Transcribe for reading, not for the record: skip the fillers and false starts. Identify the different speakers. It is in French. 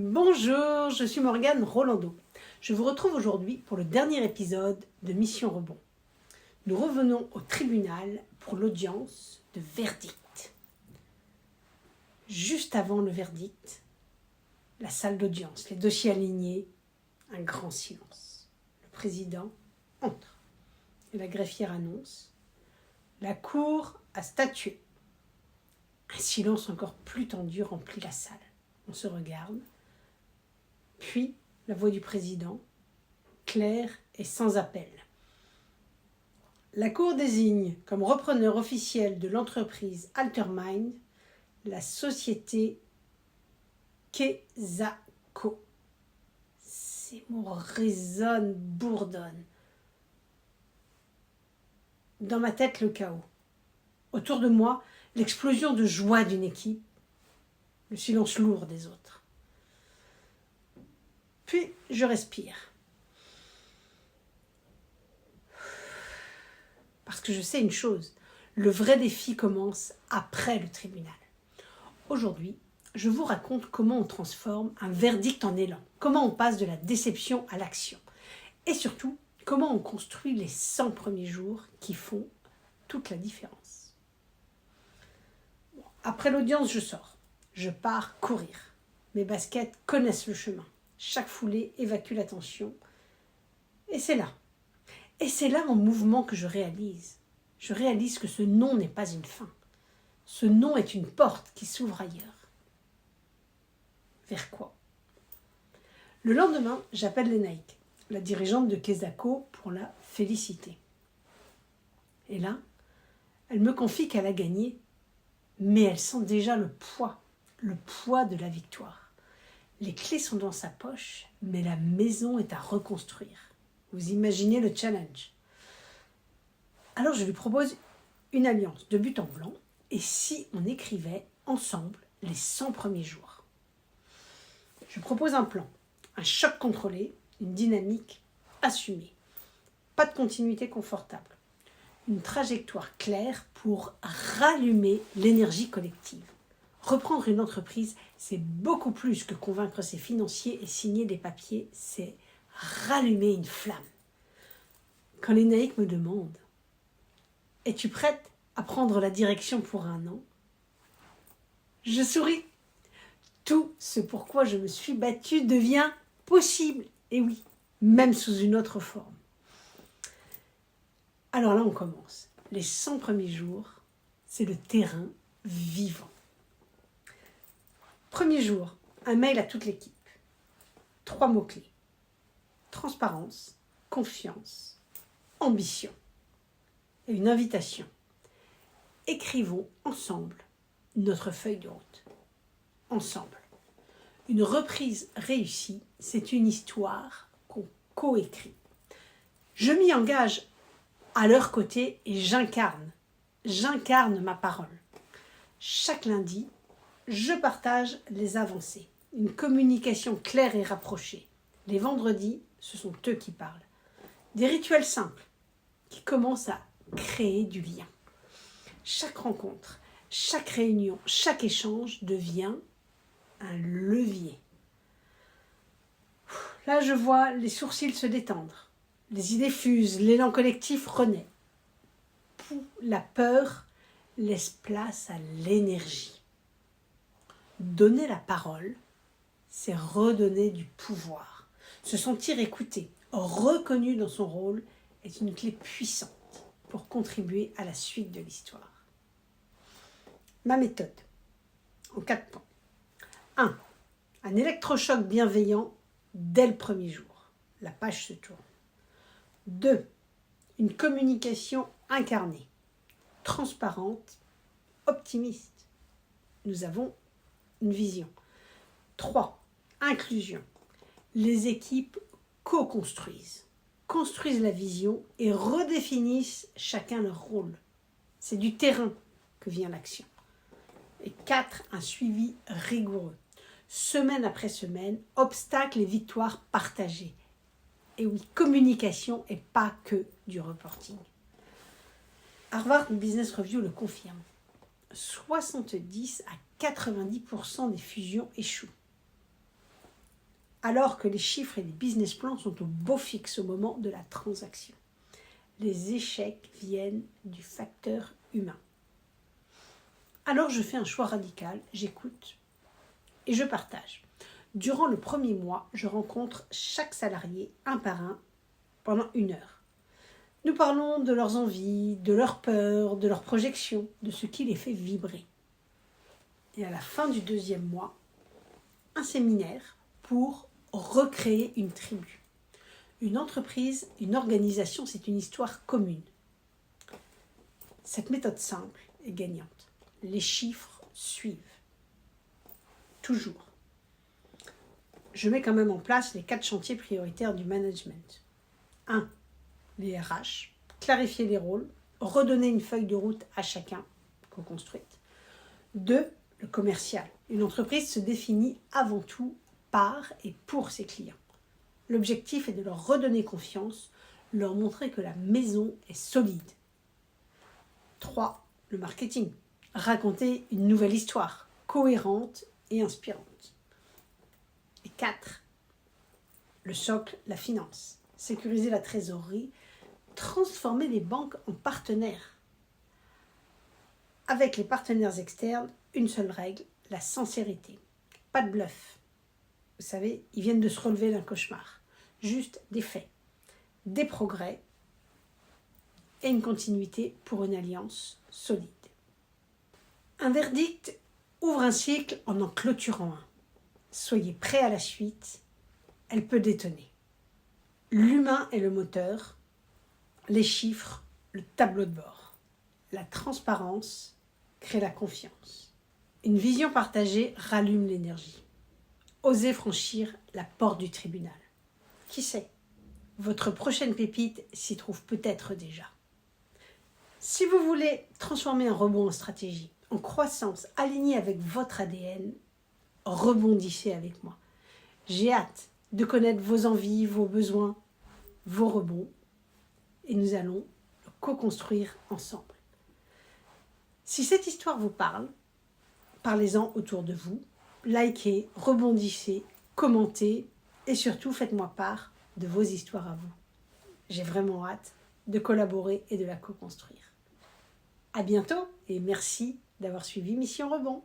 Speaker 1: Bonjour, je suis Morgane Rolando. Je vous retrouve aujourd'hui pour le dernier épisode de Mission Rebond. Nous revenons au tribunal pour l'audience de verdict. Juste avant le verdict, la salle d'audience, les dossiers alignés, un grand silence. Le président entre et la greffière annonce « La cour a statué ». Un silence encore plus tendu remplit la salle. On se regarde. Puis, la voix du président, claire et sans appel. La Cour désigne comme repreneur officiel de l'entreprise Altermind la société Quesaco. Ces mots résonnent, bourdonnent. Dans ma tête, le chaos. Autour de moi, l'explosion de joie d'une équipe, le silence lourd des autres. Puis, je respire. Parce que je sais une chose, le vrai défi commence après le tribunal. Aujourd'hui, je vous raconte comment on transforme un verdict en élan, comment on passe de la déception à l'action, et surtout, comment on construit les 100 premiers jours qui font toute la différence. Après l'audience, je sors. Je pars courir. Mes baskets connaissent le chemin. Chaque foulée évacue la tension. Et c'est là. Et c'est là en mouvement que je réalise. Je réalise que ce non n'est pas une fin. Ce non est une porte qui s'ouvre ailleurs. Vers quoi? Le lendemain, j'appelle Lénaïque, la dirigeante de Quesaco, pour la féliciter. Et là, elle me confie qu'elle a gagné, mais elle sent déjà le poids de la victoire. Les clés sont dans sa poche, mais la maison est à reconstruire. Vous imaginez le challenge. Alors je lui propose une alliance de but en blanc, et si on écrivait ensemble les 100 premiers jours. Je propose un plan, un choc contrôlé, une dynamique assumée. Pas de continuité confortable. Une trajectoire claire pour rallumer l'énergie collective. Reprendre une entreprise, c'est beaucoup plus que convaincre ses financiers et signer des papiers, c'est rallumer une flamme. Quand Lénaïque me demande « Es-tu prête à prendre la direction pour un an ?» Je souris. Tout ce pourquoi je me suis battue devient possible. Et oui, même sous une autre forme. Alors là, on commence. Les 100 premiers jours, c'est le terrain vivant. Premier jour, un mail à toute l'équipe. 3 mots-clés. Transparence, confiance, ambition. Et une invitation. Écrivons ensemble notre feuille de route. Ensemble. Une reprise réussie, c'est une histoire qu'on coécrit. Je m'y engage à leur côté et j'incarne ma parole. Chaque lundi, je partage les avancées, une communication claire et rapprochée. Les vendredis, ce sont eux qui parlent. Des rituels simples qui commencent à créer du lien. Chaque rencontre, chaque réunion, chaque échange devient un levier. Là, je vois les sourcils se détendre, les idées fusent, l'élan collectif renaît. La peur laisse place à l'énergie. Donner la parole, c'est redonner du pouvoir. Se sentir écouté, reconnu dans son rôle, est une clé puissante pour contribuer à la suite de l'histoire. Ma méthode, en 4 points. 1. Un électrochoc bienveillant dès le premier jour. La page se tourne. 2. Une communication incarnée, transparente, optimiste. Nous avons une vision. 3. Inclusion. Les équipes co-construisent la vision et redéfinissent chacun leur rôle. C'est du terrain que vient l'action. Et 4. Un suivi rigoureux. Semaine après semaine, obstacles et victoires partagées. Et oui, communication et pas que du reporting. Harvard Business Review le confirme. 70 à 90% des fusions échouent. alors que les chiffres et les business plans sont au beau fixe au moment de la transaction. Les échecs viennent du facteur humain. Alors je fais un choix radical, j'écoute et je partage. Durant le premier mois, je rencontre chaque salarié un par un pendant 1 heure. Nous parlons de leurs envies, de leurs peurs, de leurs projections, de ce qui les fait vibrer. Et à la fin du 2e mois, un séminaire pour recréer une tribu. Une entreprise, une organisation, c'est une histoire commune. Cette méthode simple est gagnante. Les chiffres suivent. Toujours. Je mets quand même en place les 4 chantiers prioritaires du management. 1. Les RH. Clarifier les rôles. Redonner une feuille de route à chacun, co-construite. 2. Le commercial. Une entreprise se définit avant tout par et pour ses clients. L'objectif est de leur redonner confiance, leur montrer que la maison est solide. 3. Le marketing. Raconter une nouvelle histoire, cohérente et inspirante. Et 4. Le socle, la finance. Sécuriser la trésorerie, transformer les banques en partenaires. Avec les partenaires externes, une seule règle, la sincérité. Pas de bluff. Vous savez, ils viennent de se relever d'un cauchemar. Juste des faits, des progrès et une continuité pour une alliance solide. Un verdict ouvre un cycle en clôturant un. Soyez prêts à la suite, elle peut détonner. L'humain est le moteur, les chiffres, le tableau de bord. La transparence crée la confiance. Une vision partagée rallume l'énergie. Osez franchir la porte du tribunal. Qui sait, votre prochaine pépite s'y trouve peut-être déjà. Si vous voulez transformer un rebond en stratégie, en croissance, aligné avec votre ADN, rebondissez avec moi. J'ai hâte de connaître vos envies, vos besoins, vos rebonds, et nous allons le co-construire ensemble. Si cette histoire vous parle, parlez-en autour de vous, likez, rebondissez, commentez et surtout faites-moi part de vos histoires à vous. J'ai vraiment hâte de collaborer et de la co-construire. À bientôt et merci d'avoir suivi Mission Rebond.